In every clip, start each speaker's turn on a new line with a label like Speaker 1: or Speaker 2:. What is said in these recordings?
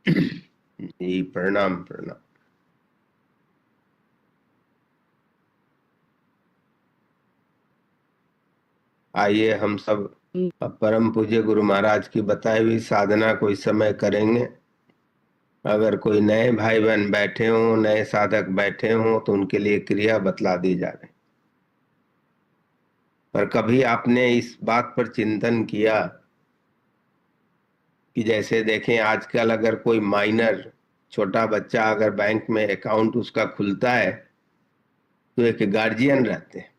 Speaker 1: जी प्रणाम प्रणाम। आइए हम सब अब परम पूज्य गुरु महाराज की बताई हुई साधना को इस समय करेंगे। अगर कोई नए भाई बहन बैठे हों, नए साधक बैठे हों, तो उनके लिए क्रिया बतला दी जा रही। पर कभी आपने इस बात पर चिंतन किया कि जैसे देखें आजकल अगर कोई माइनर छोटा बच्चा अगर बैंक में अकाउंट उसका खुलता है तो एक गार्जियन रहते हैं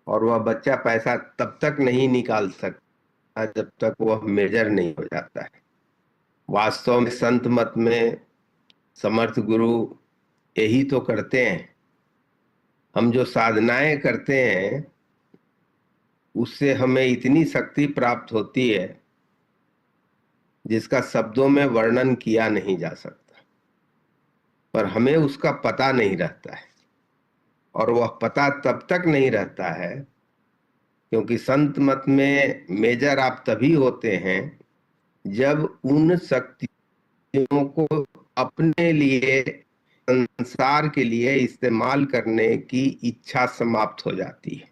Speaker 1: और वह बच्चा पैसा तब तक नहीं निकाल सकता जब तक वह मेजर नहीं हो जाता है। वास्तव में संत मत में समर्थ गुरु यही तो करते हैं। हम जो साधनाएं करते हैं उससे हमें इतनी शक्ति प्राप्त होती है जिसका शब्दों में वर्णन किया नहीं जा सकता, पर हमें उसका पता नहीं रहता है। और वह पता तब तक नहीं रहता है क्योंकि संत मत में मेजर आप तभी होते हैं जब उन शक्तियों को अपने लिए संसार के लिए इस्तेमाल करने की इच्छा समाप्त हो जाती है।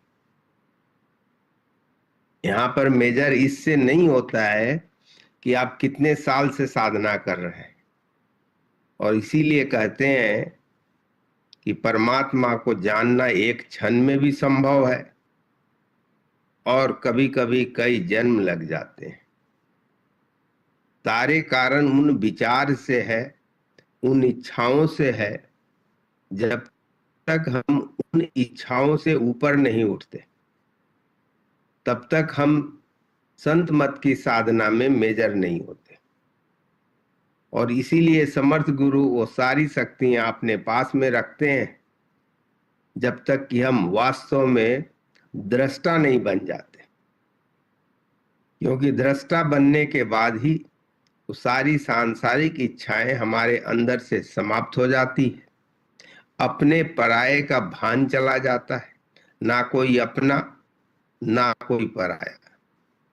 Speaker 1: यहाँ पर मेजर इससे नहीं होता है कि आप कितने साल से साधना कर रहे हैं। और इसीलिए कहते हैं कि परमात्मा को जानना एक क्षण में भी संभव है और कभी कभी कई जन्म लग जाते हैं। सारे कारण उन विचार से है, उन इच्छाओं से है। जब तक हम उन इच्छाओं से ऊपर नहीं उठते तब तक हम संत मत की साधना में मेजर नहीं होते। और इसीलिए समर्थ गुरु वो सारी शक्तियां अपने पास में रखते हैं जब तक कि हम वास्तव में दृष्टा नहीं बन जाते, क्योंकि दृष्टा बनने के बाद ही वो सारी सांसारिक इच्छाएं हमारे अंदर से समाप्त हो जाती है। अपने पराये का भान चला जाता है, ना कोई अपना ना कोई पराया।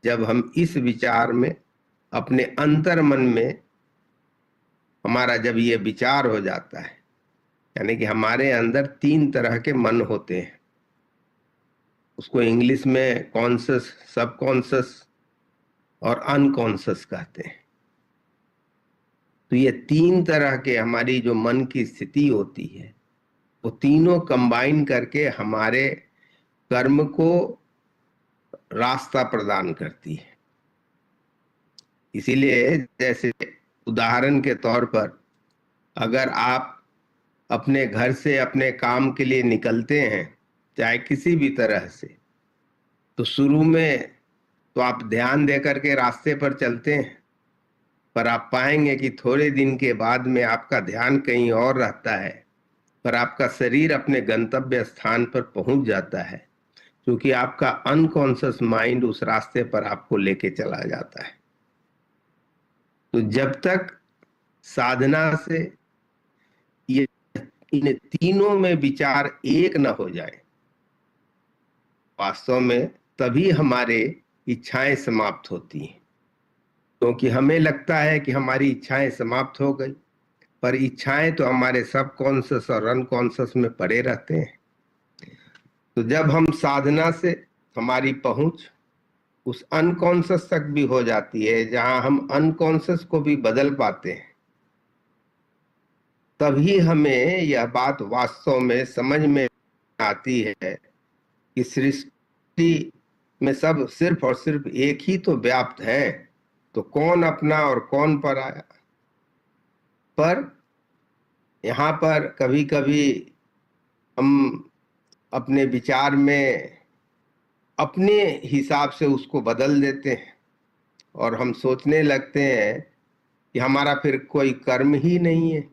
Speaker 1: जब हम इस विचार में अपने अंतर मन में हमारा जब ये विचार हो जाता है, यानी कि हमारे अंदर तीन तरह के मन होते हैं। उसको इंग्लिश में कॉन्शस, सबकॉन्शस और अनकॉन्शस कहते हैं। तो ये तीन तरह के हमारी जो मन की स्थिति होती है वो तीनों कंबाइन करके हमारे कर्म को रास्ता प्रदान करती है। इसीलिए जैसे उदाहरण के तौर पर अगर आप अपने घर से अपने काम के लिए निकलते हैं चाहे किसी भी तरह से, तो शुरू में तो आप ध्यान दे करके रास्ते पर चलते हैं, पर आप पाएंगे कि थोड़े दिन के बाद में आपका ध्यान कहीं और रहता है, पर आपका शरीर अपने गंतव्य स्थान पर पहुंच जाता है क्योंकि आपका अनकॉन्शियस माइंड उस रास्ते पर आपको लेके चला जाता है। तो जब तक साधना से ये इन तीनों में विचार एक न हो जाए वास्तव में, तभी हमारे इच्छाएं समाप्त होती हैं। क्योंकि हमें लगता है कि हमारी इच्छाएं समाप्त हो गई, पर इच्छाएं तो हमारे सबकॉन्शियस और अनकॉन्शियस में पड़े रहते हैं। तो जब हम साधना से हमारी पहुंच उस अनकॉन्शियस तक भी हो जाती है जहां हम अनकॉन्शियस को भी बदल पाते हैं, तभी हमें यह बात वास्तव में समझ में आती है कि सृष्टि में सब सिर्फ और सिर्फ एक ही तो व्याप्त है, तो कौन अपना और कौन पराया। पर यहाँ पर कभी कभी हम अपने विचार में अपने हिसाब से उसको बदल देते हैं और हम सोचने लगते हैं कि हमारा फिर कोई कर्म ही नहीं है,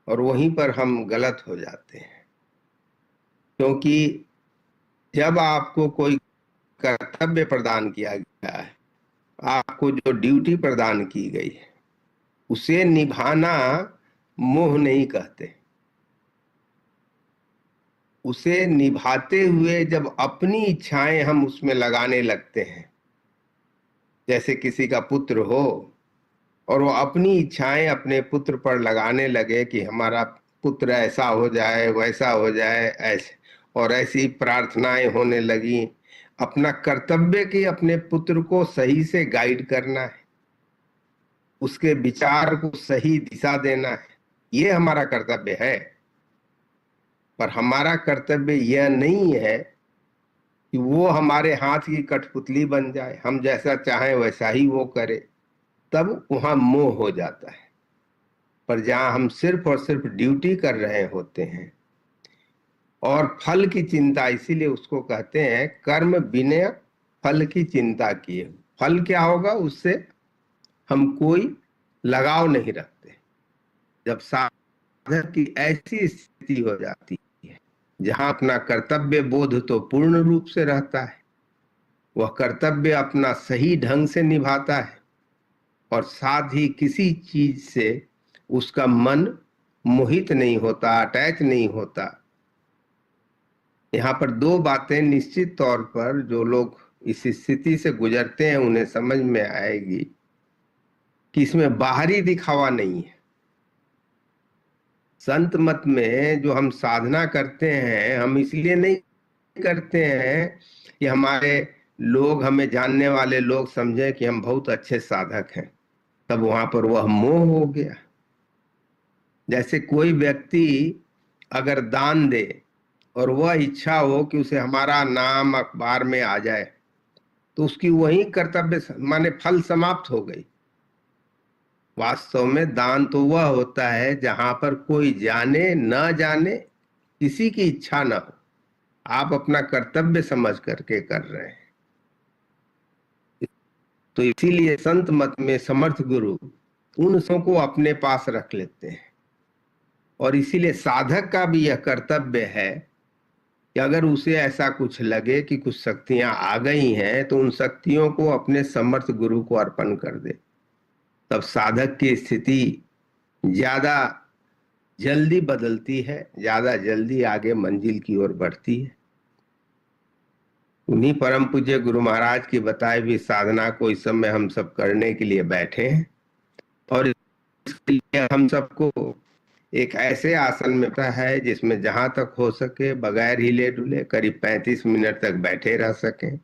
Speaker 1: और वहीं पर हम गलत हो जाते हैं। क्योंकि जब आपको कोई कर्तव्य प्रदान किया गया है, आपको जो ड्यूटी प्रदान की गई है, उसे निभाना मोह नहीं कहते। उसे निभाते हुए जब अपनी इच्छाएं हम उसमें लगाने लगते हैं, जैसे किसी का पुत्र हो और वो अपनी इच्छाएं अपने पुत्र पर लगाने लगे कि हमारा पुत्र ऐसा हो जाए, वैसा हो जाए, ऐसे, और ऐसी प्रार्थनाएं होने लगी। अपना कर्तव्य कि अपने पुत्र को सही से गाइड करना है, उसके विचार को सही दिशा देना है, ये हमारा कर्तव्य है। पर हमारा कर्तव्य यह नहीं है कि वो हमारे हाथ की कठपुतली बन जाए, हम जैसा चाहें वैसा ही वो करे, तब वहां मोह हो जाता है। पर जहां हम सिर्फ और सिर्फ ड्यूटी कर रहे होते हैं और फल की चिंता, इसीलिए उसको कहते हैं कर्म बिना फल की चिंता किए। फल क्या होगा उससे हम कोई लगाव नहीं रखते। जब साधक की ऐसी स्थिति हो जाती है जहां अपना कर्तव्य बोध तो पूर्ण रूप से रहता है, वह कर्तव्य अपना सही ढंग से निभाता है, और साथ ही किसी चीज से उसका मन मोहित नहीं होता, अटैच नहीं होता। यहाँ पर दो बातें निश्चित तौर पर जो लोग इस स्थिति से गुजरते हैं उन्हें समझ में आएगी कि इसमें बाहरी दिखावा नहीं है। संत मत में जो हम साधना करते हैं, हम इसलिए नहीं करते हैं कि हमारे लोग, हमें जानने वाले लोग समझे कि हम बहुत अच्छे साधक हैं। तब वहां पर वह मोह हो गया। जैसे कोई व्यक्ति अगर दान दे और वह इच्छा हो कि उसे हमारा नाम अखबार में आ जाए, तो उसकी वही कर्तव्य माने फल समाप्त हो गई। वास्तव में दान तो वह होता है जहां पर कोई जाने न जाने, किसी की इच्छा ना हो, आप अपना कर्तव्य समझ करके कर रहे हैं। तो इसीलिए संत मत में समर्थ गुरु उन सबों को अपने पास रख लेते हैं। और इसीलिए साधक का भी यह कर्तव्य है कि अगर उसे ऐसा कुछ लगे कि कुछ शक्तियां आ गई हैं, तो उन शक्तियों को अपने समर्थ गुरु को अर्पण कर दे। तब साधक की स्थिति ज्यादा जल्दी बदलती है, ज्यादा जल्दी आगे मंजिल की ओर बढ़ती है। उन्हीं परम पूज्य गुरु महाराज की बताई हुई साधना को इस समय हम सब करने के लिए बैठे हैं। और इसके लिए हम सबको एक ऐसे आसन में बैठा है जिसमें जहां तक हो सके बगैर हिले डुले करीब 35 मिनट तक बैठे रह सकें।